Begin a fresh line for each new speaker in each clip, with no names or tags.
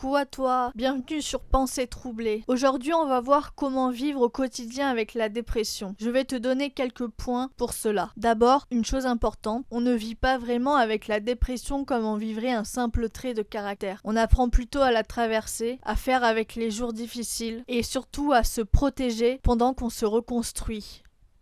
Coucou à toi, bienvenue sur Pensée troublée. Aujourd'hui on va voir comment vivre au quotidien avec la dépression. Je vais te donner quelques points pour cela. D'abord, une chose importante, on ne vit pas vraiment avec la dépression comme on vivrait un simple trait de caractère. On apprend plutôt à la traverser, à faire avec les jours difficiles et surtout à se protéger pendant qu'on se reconstruit.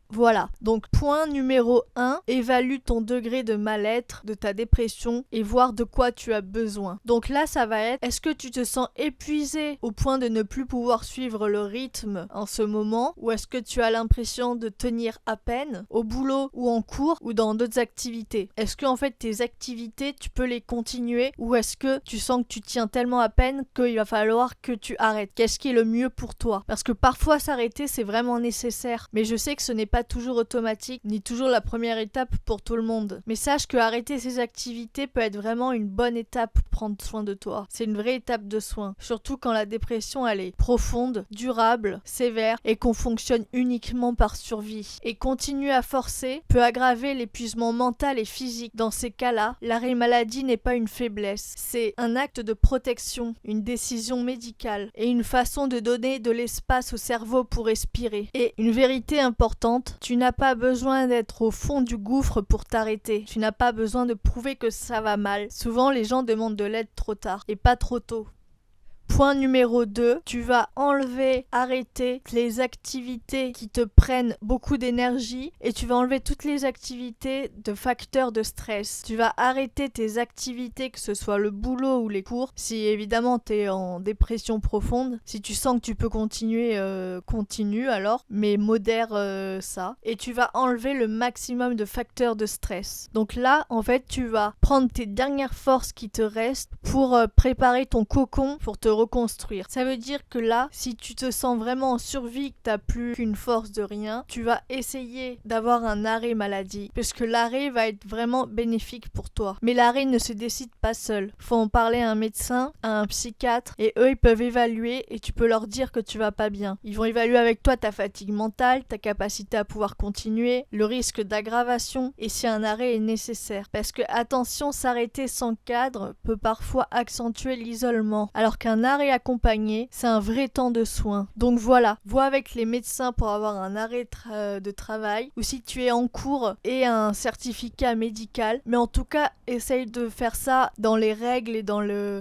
Voilà, donc point numéro 1, évalue ton degré de mal-être, de ta dépression et voir de quoi tu as besoin. Donc là, ça va être, est-ce que tu te sens épuisé au point de ne plus pouvoir suivre le rythme en ce moment, ou est-ce que tu as l'impression de tenir à peine au boulot ou en cours ou dans d'autres activités? Est-ce que en fait tes activités, tu peux les continuer, ou est-ce que tu sens que tu tiens tellement à peine qu'il va falloir que tu arrêtes? Qu'est-ce qui est le mieux pour toi? Parce que parfois s'arrêter, c'est vraiment nécessaire, mais je sais que ce n'est pas toujours automatique, ni toujours la première étape pour tout le monde. Mais sache que arrêter ces activités peut être vraiment une bonne étape pour prendre soin de toi. C'est une vraie étape de soin. Surtout quand la dépression elle est profonde, durable, sévère et qu'on fonctionne uniquement par survie. Et continuer à forcer peut aggraver l'épuisement mental et physique. Dans ces cas-là, l'arrêt maladie n'est pas une faiblesse. C'est un acte de protection, une décision médicale et une façon de donner de l'espace au cerveau pour respirer. Et une vérité importante, tu n'as pas besoin d'être au fond du gouffre pour t'arrêter. Tu n'as pas besoin de prouver que ça va mal. Souvent, les gens demandent de l'aide trop tard et pas trop tôt. Point numéro 2, tu vas arrêter les activités qui te prennent beaucoup d'énergie et tu vas enlever toutes les activités de facteurs de stress. Tu vas arrêter tes activités, que ce soit le boulot ou les cours. Si évidemment tu es en dépression profonde, si tu sens que tu peux continuer, continue alors, mais modère ça. Et tu vas enlever le maximum de facteurs de stress. Donc là, en fait, tu vas prendre tes dernières forces qui te restent pour préparer ton cocon pour te reconstruire. Ça veut dire que là, si tu te sens vraiment en survie, que t'as plus qu'une force de rien, tu vas essayer d'avoir un arrêt maladie, puisque l'arrêt va être vraiment bénéfique pour toi. Mais l'arrêt ne se décide pas seul. Faut en parler à un médecin, à un psychiatre, et eux ils peuvent évaluer et tu peux leur dire que tu vas pas bien. Ils vont évaluer avec toi ta fatigue mentale, ta capacité à pouvoir continuer, le risque d'aggravation et si un arrêt est nécessaire. Parce que attention, s'arrêter sans cadre peut parfois accentuer l'isolement, alors qu'un arrêt accompagné, c'est un vrai temps de soins. Donc voilà, vois avec les médecins pour avoir un arrêt de travail, ou si tu es en cours et un certificat médical, mais en tout cas, essaye de faire ça dans les règles et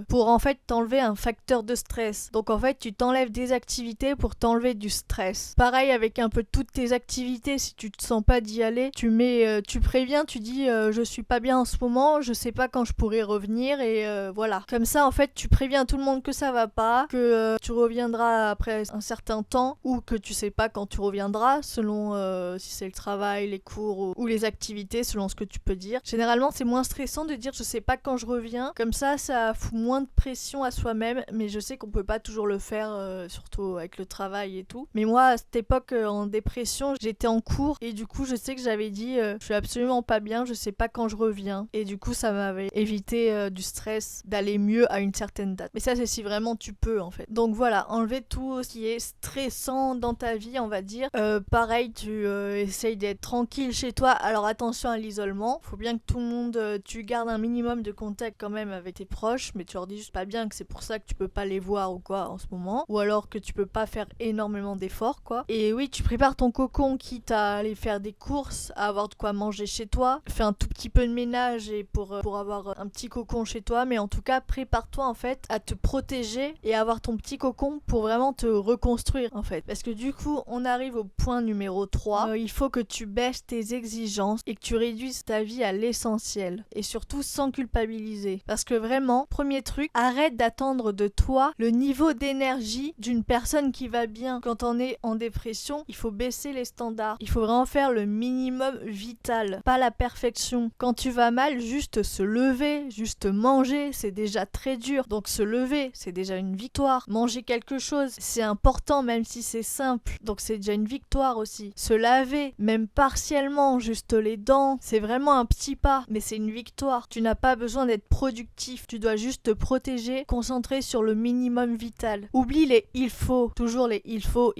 pour en fait t'enlever un facteur de stress. Donc en fait, tu t'enlèves des activités pour t'enlever du stress. Pareil avec un peu toutes tes activités, si tu te sens pas d'y aller, tu préviens, tu dis je suis pas bien en ce moment, je sais pas quand je pourrai revenir et voilà. Comme ça en fait, tu préviens tout le monde que ça va pas, que tu reviendras après un certain temps ou que tu sais pas quand tu reviendras selon si c'est le travail, les cours ou les activités, selon ce que tu peux dire. Généralement c'est moins stressant de dire je sais pas quand je reviens, comme ça fout moins de pression à soi-même, mais je sais qu'on peut pas toujours le faire, surtout avec le travail et tout. Mais moi à cette époque en dépression, j'étais en cours et du coup je sais que j'avais dit je suis absolument pas bien, je sais pas quand je reviens, et du coup ça m'avait évité du stress, d'aller mieux à une certaine date. Mais ça c'est si vraiment tu peux en fait. Donc voilà, enlever tout ce qui est stressant dans ta vie, on va dire. Pareil, tu essayes d'être tranquille chez toi. Alors attention à l'isolement. Faut bien que tout le monde, tu gardes un minimum de contact quand même avec tes proches, mais tu leur dis juste pas bien que c'est pour ça que tu peux pas les voir ou quoi en ce moment. Ou alors que tu peux pas faire énormément d'efforts quoi. Et oui, tu prépares ton cocon quitte à aller faire des courses, à avoir de quoi manger chez toi. Fais un tout petit peu de ménage et pour avoir un petit cocon chez toi, mais en tout cas prépare-toi en fait à te protéger et avoir ton petit cocon pour vraiment te reconstruire en fait. Parce que du coup, on arrive au point numéro 3. Il faut que tu baisses tes exigences et que tu réduises ta vie à l'essentiel. Et surtout sans culpabiliser. Parce que vraiment, premier truc, arrête d'attendre de toi le niveau d'énergie d'une personne qui va bien. Quand on est en dépression, il faut baisser les standards. Il faut vraiment faire le minimum vital, pas la perfection. Quand tu vas mal, juste se lever, juste manger, c'est déjà très dur. Donc se lever, c'est déjà une victoire. Manger quelque chose, c'est important même si c'est simple. Donc c'est déjà une victoire aussi. Se laver, même partiellement, juste les dents, c'est vraiment un petit pas, mais c'est une victoire. Tu n'as pas besoin d'être productif, tu dois juste te protéger, concentrer sur le minimum vital. Oublie les il faut, toujours les il faut.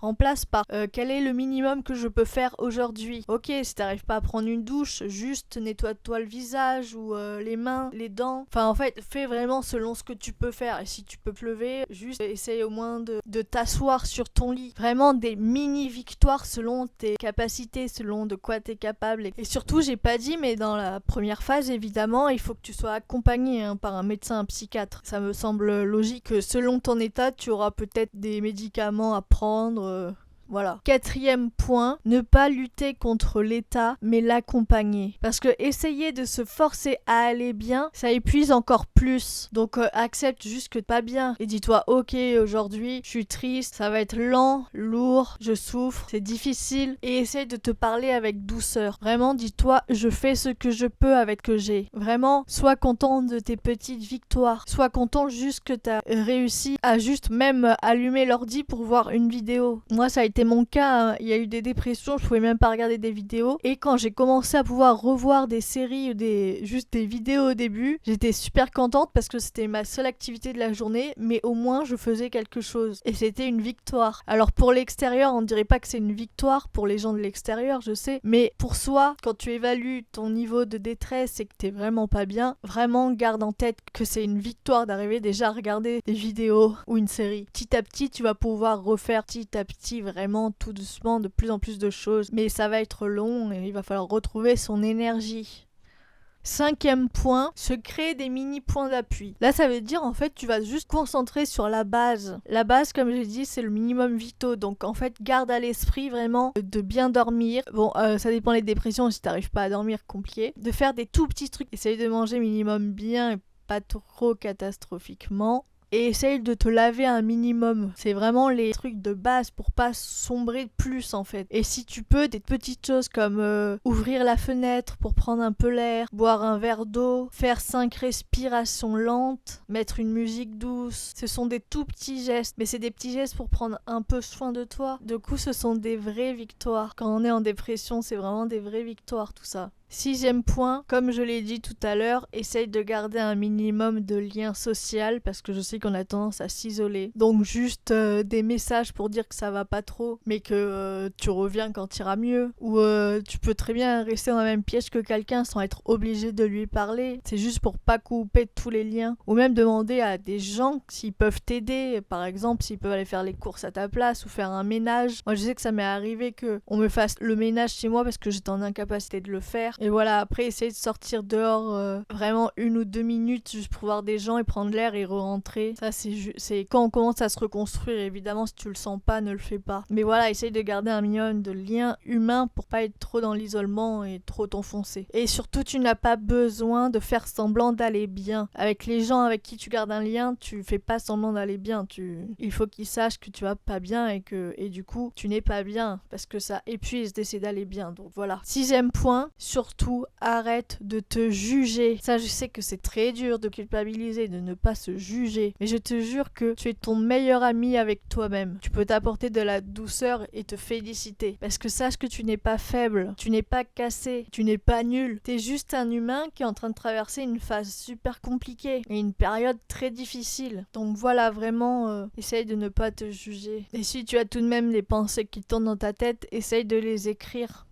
Remplace par quel est le minimum que je peux faire aujourd'hui. Ok, si t'arrives pas à prendre une douche, juste nettoie-toi le visage ou les mains, les dents. Enfin en fait, fais vraiment selon ce que tu peux faire. Et si tu peux te lever, juste essaye au moins de t'asseoir sur ton lit. Vraiment des mini-victoires selon tes capacités, selon de quoi tu es capable. Et surtout, j'ai pas dit, mais dans la première phase, évidemment, il faut que tu sois accompagné par un médecin, un psychiatre. Ça me semble logique que selon ton état, tu auras peut-être des médicaments à prendre. Voilà. 4e point, ne pas lutter contre l'état, mais l'accompagner. Parce que essayer de se forcer à aller bien, ça épuise encore plus. Donc accepte juste que t'es pas bien. Et dis-toi, ok, aujourd'hui, je suis triste, ça va être lent, lourd, je souffre, c'est difficile. Et essaye de te parler avec douceur. Vraiment, dis-toi, je fais ce que je peux avec ce que j'ai. Vraiment, sois content de tes petites victoires. Sois content juste que t'as réussi à juste même allumer l'ordi pour voir une vidéo. Moi, ça a été mon cas, il y a eu des dépressions, je pouvais même pas regarder des vidéos. Et quand j'ai commencé à pouvoir revoir des séries ou juste des vidéos au début, j'étais super contente parce que c'était ma seule activité de la journée, mais au moins je faisais quelque chose. Et c'était une victoire. Alors pour l'extérieur, on dirait pas que c'est une victoire pour les gens de l'extérieur, je sais, mais pour soi, quand tu évalues ton niveau de détresse et que t'es vraiment pas bien, vraiment garde en tête que c'est une victoire d'arriver déjà à regarder des vidéos ou une série. Petit à petit, tu vas pouvoir refaire petit à petit vraiment tout doucement de plus en plus de choses, mais ça va être long et il va falloir retrouver son énergie. 5e point, se créer des mini points d'appui. Là, ça veut dire en fait tu vas juste concentrer sur la base. La base, comme j'ai dit, c'est le minimum vitaux. Donc en fait, garde à l'esprit vraiment de bien dormir. Bon, ça dépend des dépressions, si t'arrives pas à dormir, compliqué. De faire des tout petits trucs. Essaye de manger minimum bien et pas trop catastrophiquement. Et essaye de te laver un minimum. C'est vraiment les trucs de base pour pas sombrer plus en fait. Et si tu peux, des petites choses comme ouvrir la fenêtre pour prendre un peu l'air, boire un verre d'eau, faire 5 respirations lentes, mettre une musique douce. Ce sont des tout petits gestes, mais c'est des petits gestes pour prendre un peu soin de toi. Du coup, ce sont des vraies victoires. Quand on est en dépression, c'est vraiment des vraies victoires tout ça. 6e point, comme je l'ai dit tout à l'heure, essaye de garder un minimum de lien social parce que je sais qu'on a tendance à s'isoler. Donc juste des messages pour dire que ça va pas trop, mais que tu reviens quand tu iras mieux. Ou tu peux très bien rester dans la même pièce que quelqu'un sans être obligé de lui parler. C'est juste pour pas couper tous les liens. Ou même demander à des gens s'ils peuvent t'aider. Par exemple, s'ils peuvent aller faire les courses à ta place ou faire un ménage. Moi je sais que ça m'est arrivé qu'on me fasse le ménage chez moi parce que j'étais en incapacité de le faire. Et voilà, après, essayer de sortir dehors vraiment 1 ou 2 minutes juste pour voir des gens et prendre l'air et re-rentrer. Ça, c'est quand on commence à se reconstruire. Évidemment, si tu le sens pas, ne le fais pas. Mais voilà, essaye de garder un minimum de lien humain pour pas être trop dans l'isolement et trop t'enfoncer. Et surtout, tu n'as pas besoin de faire semblant d'aller bien. Avec les gens avec qui tu gardes un lien, tu fais pas semblant d'aller bien. Il faut qu'ils sachent que tu vas pas bien et du coup, tu n'es pas bien parce que ça épuise d'essayer d'aller bien. Donc voilà. 6e point, surtout, arrête de te juger. Ça, je sais que c'est très dur de culpabiliser, de ne pas se juger. Mais je te jure que tu es ton meilleur ami avec toi-même. Tu peux t'apporter de la douceur et te féliciter. Parce que sache que tu n'es pas faible, tu n'es pas cassé, tu n'es pas nul. T'es juste un humain qui est en train de traverser une phase super compliquée et une période très difficile. Donc voilà, vraiment, essaye de ne pas te juger. Et si tu as tout de même des pensées qui tournent dans ta tête, essaye de les écrire.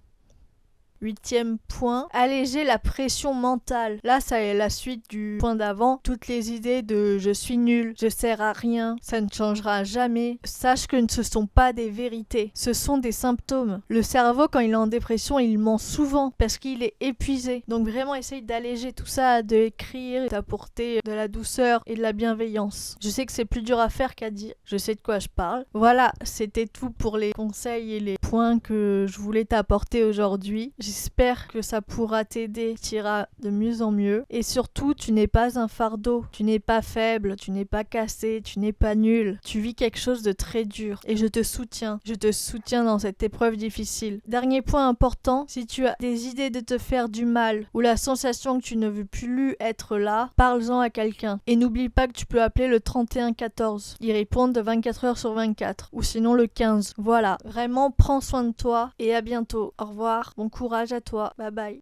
8e point, alléger la pression mentale. Là, ça est la suite du point d'avant. Toutes les idées de je suis nul, je sers à rien, ça ne changera jamais. Sache que ce ne sont pas des vérités, ce sont des symptômes. Le cerveau, quand il est en dépression, il ment souvent parce qu'il est épuisé. Donc vraiment, essaye d'alléger tout ça, d'écrire, d'apporter de la douceur et de la bienveillance. Je sais que c'est plus dur à faire qu'à dire. Je sais de quoi je parle. Voilà, c'était tout pour les conseils et les points que je voulais t'apporter aujourd'hui. J'espère que ça pourra t'aider, tu iras de mieux en mieux. Et surtout, tu n'es pas un fardeau, tu n'es pas faible, tu n'es pas cassé, tu n'es pas nul. Tu vis quelque chose de très dur et je te soutiens dans cette épreuve difficile. Dernier point important, si tu as des idées de te faire du mal ou la sensation que tu ne veux plus être là, parle-en à quelqu'un. Et n'oublie pas que tu peux appeler le 3114. Ils répondent de 24 heures sur 24 ou sinon le 15. Voilà, vraiment prends soin de toi et à bientôt. Au revoir, bon courage à toi, bye bye.